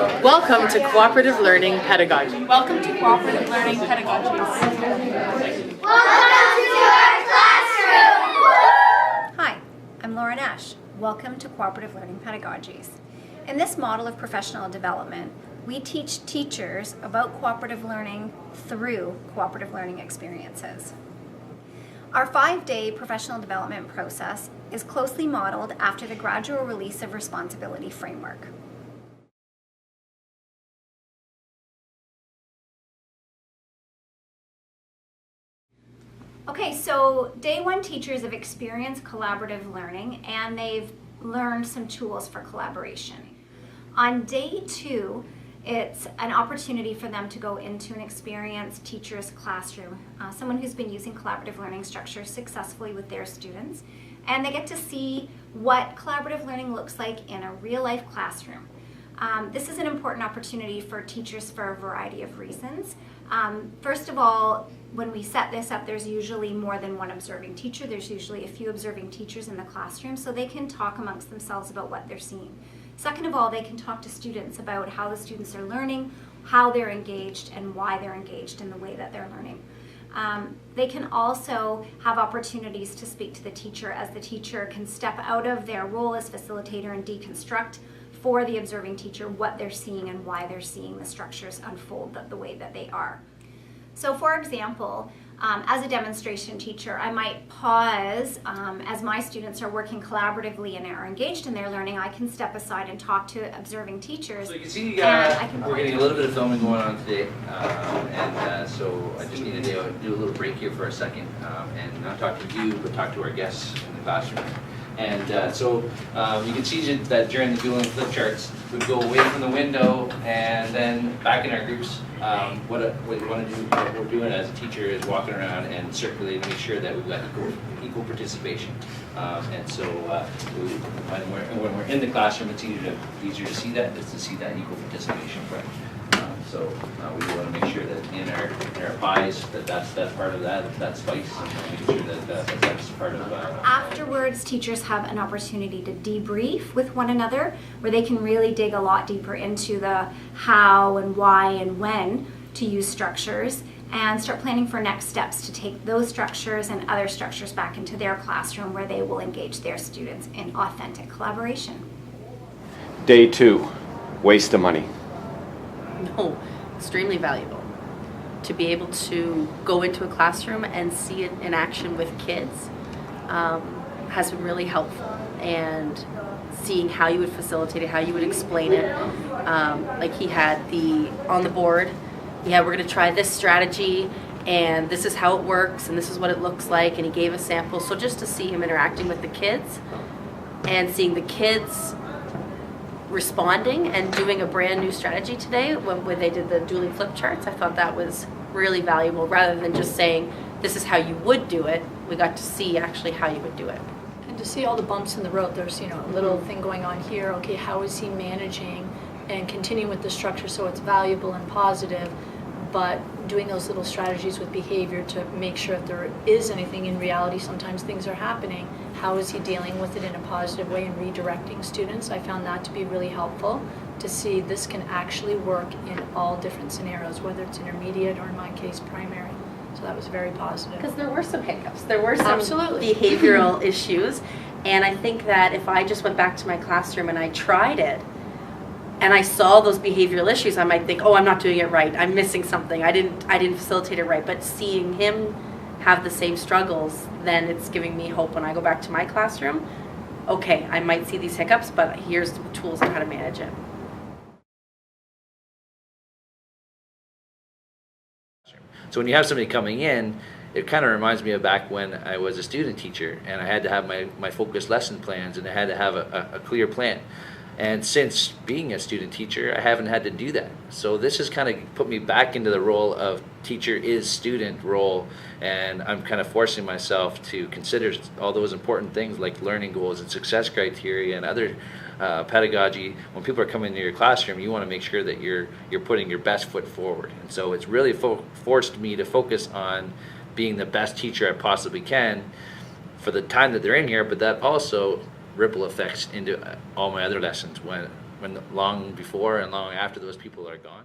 Welcome to Cooperative Learning Pedagogy. Welcome to Cooperative Learning Pedagogies. Welcome to our classroom! Hi, I'm Laura Nash. Welcome to Cooperative Learning Pedagogies. In this model of professional development, we teach teachers about cooperative learning through cooperative learning experiences. Our 5-day professional development process is closely modeled after the gradual release of responsibility framework. Okay, so day 1 teachers have experienced collaborative learning and they've learned some tools for collaboration. On day 2, it's an opportunity for them to go into an experienced teacher's classroom, someone who's been using collaborative learning structures successfully with their students, and they get to see what collaborative learning looks like in a real-life classroom. This is an important opportunity for teachers for a variety of reasons. First of all, when we set this up, there's usually more than one observing teacher. There's usually a few observing teachers in the classroom, so they can talk amongst themselves about what they're seeing. Second of all, they can talk to students about how the students are learning, how they're engaged, and why they're engaged in the way that they're learning. They can also have opportunities to speak to the teacher, as the teacher can step out of their role as facilitator and deconstruct for the observing teacher what they're seeing and why they're seeing the structures unfold the way that they are. So for example, as a demonstration teacher, I might pause as my students are working collaboratively and are engaged in their learning. I can step aside and talk to observing teachers. So you can see we're getting a little bit of filming going on today, so I just needed to do a little break here for a second and not talk to you, but talk to our guests in the classroom. And so you can see that during the dueling flip charts, we go away from the window and then back in our groups. What you want to do, what we're doing as a teacher is walking around and circulating to make sure that we've got equal participation. And so when we're in the classroom, it's easier to see that, just to see that equal participation. Right? So we want to make sure that in our pies that's part of that spice, and making sure that's part of. Afterwards, teachers have an opportunity to debrief with one another, where they can really dig a lot deeper into the how and why and when to use structures, and start planning for next steps to take those structures and other structures back into their classroom, where they will engage their students in authentic collaboration. Day 2, waste of money. No, extremely valuable. To be able to go into a classroom and see it in action with kids has been really helpful. And seeing how you would facilitate it, how you would explain it. Like he had on the board, yeah, we're going to try this strategy, and this is how it works, and this is what it looks like, and he gave a sample. So just to see him interacting with the kids and seeing the kids responding and doing a brand new strategy today when they did the dueling flip charts, I thought that was really valuable. Rather than just saying this is how you would do it, we got to see actually how you would do it. And to see all the bumps in the road, there's a little thing going on here. Okay, how is he managing and continuing with the structure so it's valuable and positive, but doing those little strategies with behavior to make sure if there is anything in reality, sometimes things are happening, how is he dealing with it in a positive way and redirecting students? I found that to be really helpful, to see this can actually work in all different scenarios, whether it's intermediate or in my case primary. So that was very positive. Because there were some hiccups, there were some Absolutely. behavioral issues, and I think that if I just went back to my classroom and I tried it, and I saw those behavioral issues, I might think, oh, I'm not doing it right, I'm missing something, I didn't facilitate it right. But seeing him have the same struggles, then it's giving me hope when I go back to my classroom. Okay, I might see these hiccups, but here's the tools on how to manage it. So when you have somebody coming in, it kind of reminds me of back when I was a student teacher and I had to have my focused lesson plans, and I had to have a clear plan. And since being a student teacher, I haven't had to do that. So this has kind of put me back into the role of teacher is student role, and I'm kind of forcing myself to consider all those important things like learning goals and success criteria and other pedagogy. When people are coming into your classroom, you want to make sure that you're putting your best foot forward. And so it's really forced me to focus on being the best teacher I possibly can for the time that they're in here, but that also ripple effects into all my other lessons when when long before and long after those people are gone.